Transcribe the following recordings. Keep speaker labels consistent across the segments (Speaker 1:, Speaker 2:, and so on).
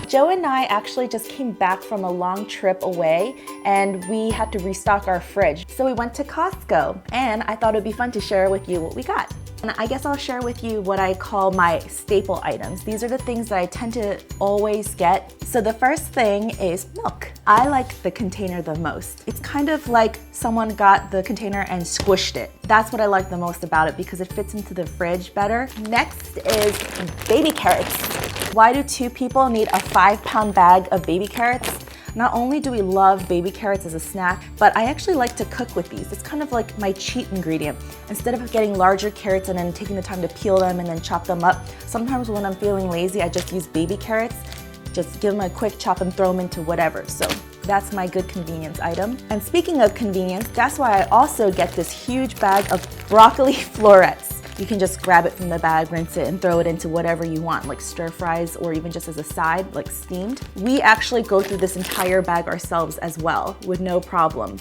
Speaker 1: Joe and I actually just came back from a long trip away and we had to restock our fridge. So we went to Costco and I thought it'd be fun to share with you what we got. And I guess I'll share with you what I call my staple items. These are the things that I tend to always get. So the first thing is milk. I like the container the most. It's kind of like someone got the container and squished it. That's what I like the most about it because it fits into the fridge better. Next is baby carrots. Why do 2 people need a 5-pound bag of baby carrots? Not only do we love baby carrots as a snack, but I actually like to cook with these. It's kind of like my cheat ingredient. Instead of getting larger carrots and then taking the time to peel them and then chop them up, sometimes when I'm feeling lazy, I just use baby carrots. Just give them a quick chop and throw them into whatever. So that's my good convenience item. And speaking of convenience, that's why I also get this huge bag of broccoli florets. You can just grab it from the bag, rinse it, and throw it into whatever you want, like stir fries or even just as a side, like steamed. We actually go through this entire bag ourselves as well with no problem.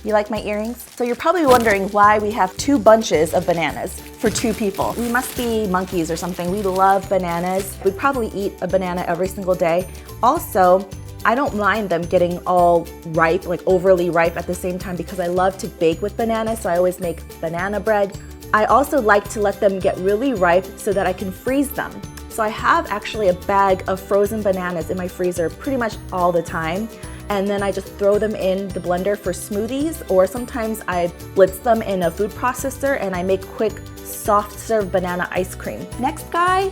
Speaker 1: You like my earrings? So you're probably wondering why we have 2 bunches of bananas for 2 people. We must be monkeys or something. We love bananas. We probably eat a banana every single day. Also, I don't mind them getting all ripe, like overly ripe at the same time because I love to bake with bananas, so I always make banana bread. I also like to let them get really ripe so that I can freeze them. So I have actually a bag of frozen bananas in my freezer pretty much all the time. And then I just throw them in the blender for smoothies, or sometimes I blitz them in a food processor and I make quick soft serve banana ice cream. Next guy,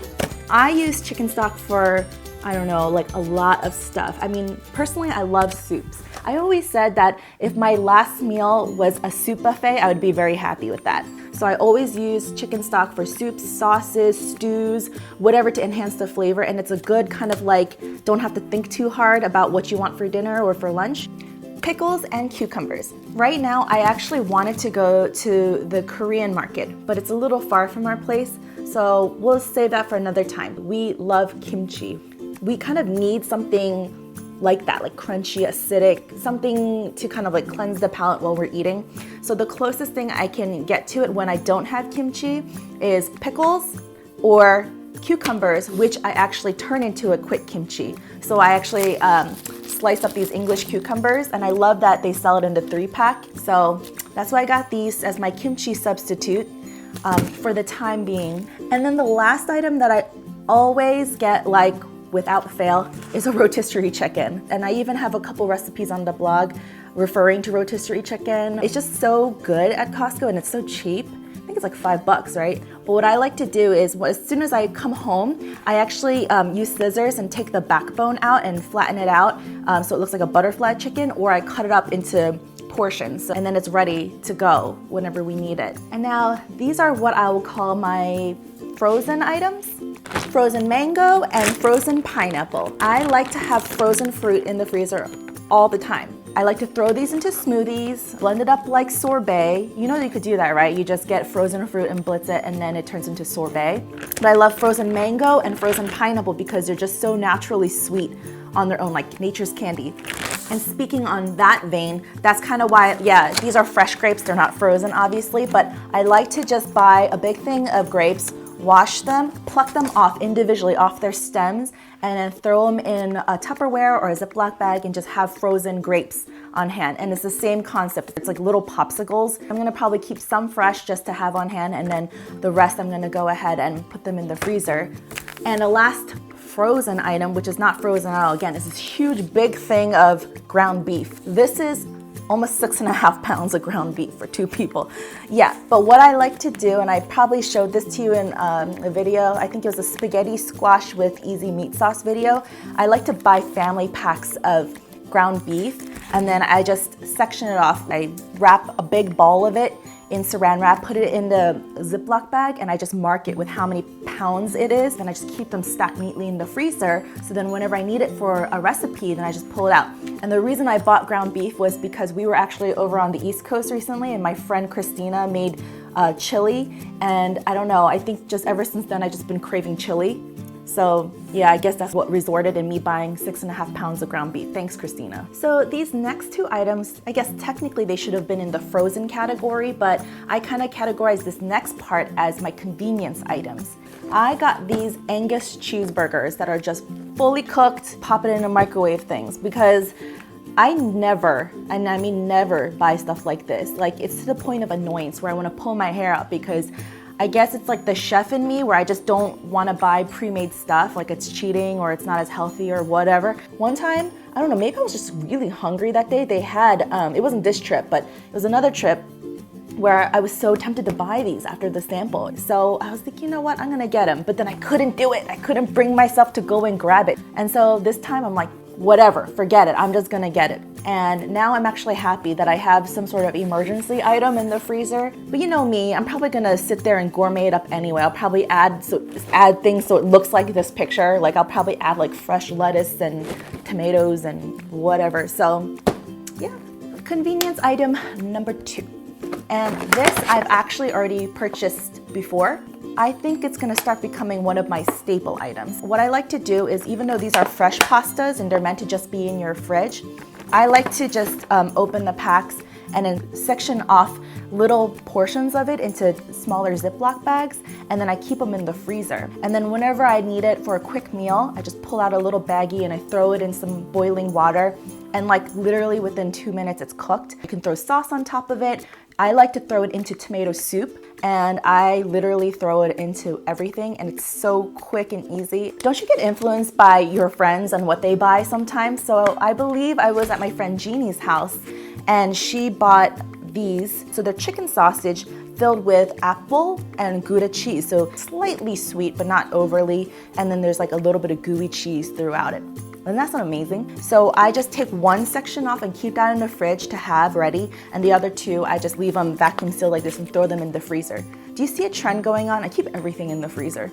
Speaker 1: I use chicken stock for, I don't know, like a lot of stuff. I mean, personally, I love soups. I always said that if my last meal was a soup buffet, I would be very happy with that. So I always use chicken stock for soups, sauces, stews, whatever to enhance the flavor. And it's a good kind of like, don't have to think too hard about what you want for dinner or for lunch. Pickles and cucumbers. Right now, I actually wanted to go to the Korean market, but it's a little far from our place. So we'll save that for another time. We love kimchi. We kind of need something like that, like crunchy, acidic, something to kind of like cleanse the palate while we're eating. So the closest thing I can get to it when I don't have kimchi is pickles or cucumbers, which I actually turn into a quick kimchi. So I actually slice up these English cucumbers, and I love that they sell it in the 3-pack. So that's why I got these as my kimchi substitute for the time being. And then the last item that I always get, like without fail, is a rotisserie chicken. And I even have a couple recipes on the blog referring to rotisserie chicken. It's just so good at Costco and it's so cheap. I think it's like $5, right? But what I like to do is, as soon as I come home, I actually use scissors and take the backbone out and flatten it out so it looks like a butterfly chicken, or I cut it up into portions, and then it's ready to go whenever we need it. And now these are what I will call my frozen items. Frozen mango and frozen pineapple. I like to have frozen fruit in the freezer all the time. I like to throw these into smoothies, blend it up like sorbet. You know you could do that, right? You just get frozen fruit and blitz it and then it turns into sorbet. But I love frozen mango and frozen pineapple because they're just so naturally sweet on their own, like nature's candy. And speaking on that vein, that's kind of why, yeah, these are fresh grapes, they're not frozen obviously, but I like to just buy a big thing of grapes, wash them, pluck them off individually off their stems, and then throw them in a Tupperware or a Ziploc bag and just have frozen grapes on hand. And it's the same concept. It's like little popsicles. I'm gonna probably keep some fresh just to have on hand, and then the rest I'm gonna go ahead and put them in the freezer. And a last frozen item, which is not frozen at all, again, is this huge big thing of ground beef. This is almost 6.5 pounds of ground beef for 2 people. Yeah, but what I like to do, and I probably showed this to you in a video, I think it was a spaghetti squash with easy meat sauce video. I like to buy family packs of ground beef, and then I just section it off. I wrap a big ball of it in saran wrap, put it in the Ziploc bag, and I just mark it with how many pounds it is, and I just keep them stacked neatly in the freezer, so then whenever I need it for a recipe, then I just pull it out. And the reason I bought ground beef was because we were actually over on the East Coast recently, and my friend Christina made chili, and I don't know, I think just ever since then I've just been craving chili. So yeah, I guess that's what resulted in me buying 6.5 pounds of ground beef. Thanks, Christina. So these next 2 items, I guess technically they should have been in the frozen category, but I kind of categorize this next part as my convenience items. I got these Angus Cheeseburgers that are just fully cooked, pop it in a microwave things, because I never, and I mean never, buy stuff like this. Like, it's to the point of annoyance where I want to pull my hair out, because I guess it's like the chef in me where I just don't want to buy pre-made stuff, like it's cheating or it's not as healthy or whatever. One time, I don't know, maybe I was just really hungry that day. They had, it wasn't this trip, but it was another trip where I was so tempted to buy these after the sample. So I was like, you know what, I'm gonna get them. But then I couldn't do it. I couldn't bring myself to go and grab it. And so this time I'm like, whatever, forget it, I'm just gonna get it. And now I'm actually happy that I have some sort of emergency item in the freezer. But you know me, I'm probably gonna sit there and gourmet it up anyway. I'll probably add things so it looks like this picture. Like I'll probably add like fresh lettuce and tomatoes and whatever. So yeah, convenience item number 2. And this I've actually already purchased before. I think it's gonna start becoming one of my staple items. What I like to do is, even though these are fresh pastas and they're meant to just be in your fridge, I like to just open the packs and then section off little portions of it into smaller Ziploc bags, and then I keep them in the freezer. And then whenever I need it for a quick meal, I just pull out a little baggie and I throw it in some boiling water, and like literally within 2 minutes it's cooked. You can throw sauce on top of it. I like to throw it into tomato soup, and I literally throw it into everything, and it's so quick and easy. Don't you get influenced by your friends and what they buy sometimes? So I believe I was at my friend Jeannie's house, and she bought these. So they're chicken sausage filled with apple and Gouda cheese. So slightly sweet, but not overly. And then there's like a little bit of gooey cheese throughout it. And that's not amazing. So I just take one section off and keep that in the fridge to have ready. And the other 2, I just leave them vacuum sealed like this and throw them in the freezer. Do you see a trend going on? I keep everything in the freezer.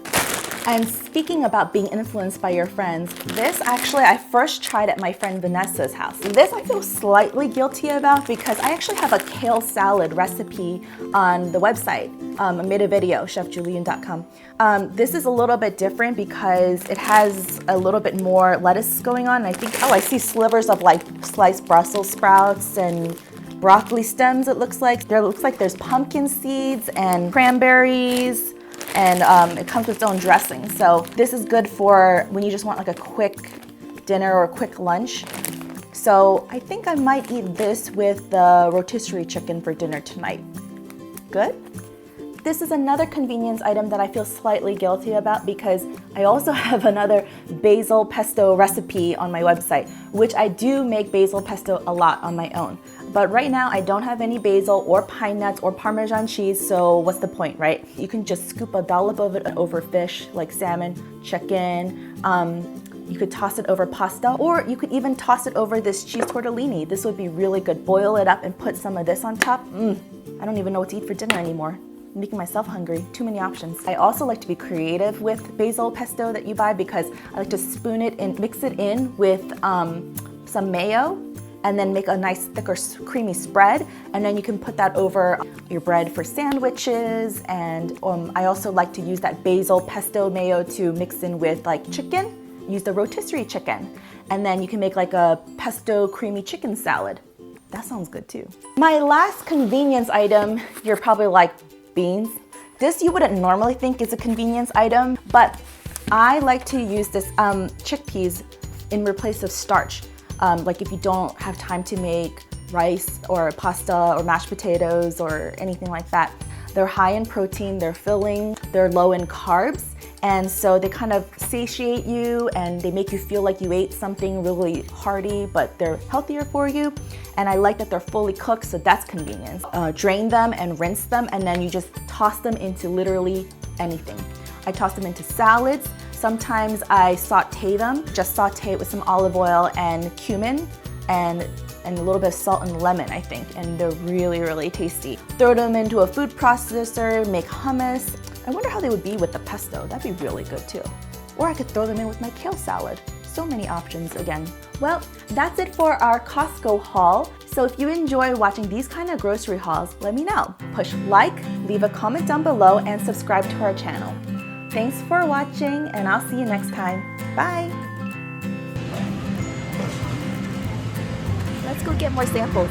Speaker 1: And speaking about being influenced by your friends, this actually I first tried at my friend Vanessa's house. This I feel slightly guilty about because I actually have a kale salad recipe on the website. I made a video, chefjulian.com. This is a little bit different because it has a little bit more lettuce going on. I think, oh, I see slivers of like sliced Brussels sprouts and broccoli stems, it looks like. There's pumpkin seeds and cranberries, and it comes with its own dressing. So this is good for when you just want like a quick dinner or a quick lunch. So I think I might eat this with the rotisserie chicken for dinner tonight. Good? This is another convenience item that I feel slightly guilty about because I also have another basil pesto recipe on my website, which I do make basil pesto a lot on my own. But right now I don't have any basil or pine nuts or Parmesan cheese, so what's the point, right? You can just scoop a dollop of it over fish like salmon, chicken. You could toss it over pasta, or you could even toss it over this cheese tortellini. This would be really good. Boil it up and put some of this on top. I don't even know what to eat for dinner anymore. I'm making myself hungry. Too many options. I also like to be creative with basil pesto that you buy because I like to spoon it and mix it in with some mayo, and then make a nice thicker creamy spread, and then you can put that over your bread for sandwiches. And I also like to use that basil pesto mayo to mix in with like chicken. Use the rotisserie chicken, and then you can make like a pesto creamy chicken salad. That sounds good too. My last convenience item, you're probably like, beans? This you wouldn't normally think is a convenience item, but I like to use this chickpeas in place of starch. Like if you don't have time to make rice or pasta or mashed potatoes or anything like that. They're high in protein, they're filling, they're low in carbs, and so they kind of satiate you and they make you feel like you ate something really hearty, but they're healthier for you. And I like that they're fully cooked, so that's convenience. Drain them and rinse them, and then you just toss them into literally anything. I toss them into salads. Sometimes I saute them, just saute it with some olive oil and cumin and a little bit of salt and lemon, I think, and they're really, really tasty. Throw them into a food processor, make hummus. I wonder how they would be with the pesto. That'd be really good too. Or I could throw them in with my kale salad. So many options again. Well, that's it for our Costco haul. So if you enjoy watching these kind of grocery hauls, let me know. Push like, leave a comment down below, and subscribe to our channel. Thanks for watching, and I'll see you next time. Bye! Let's go get more samples.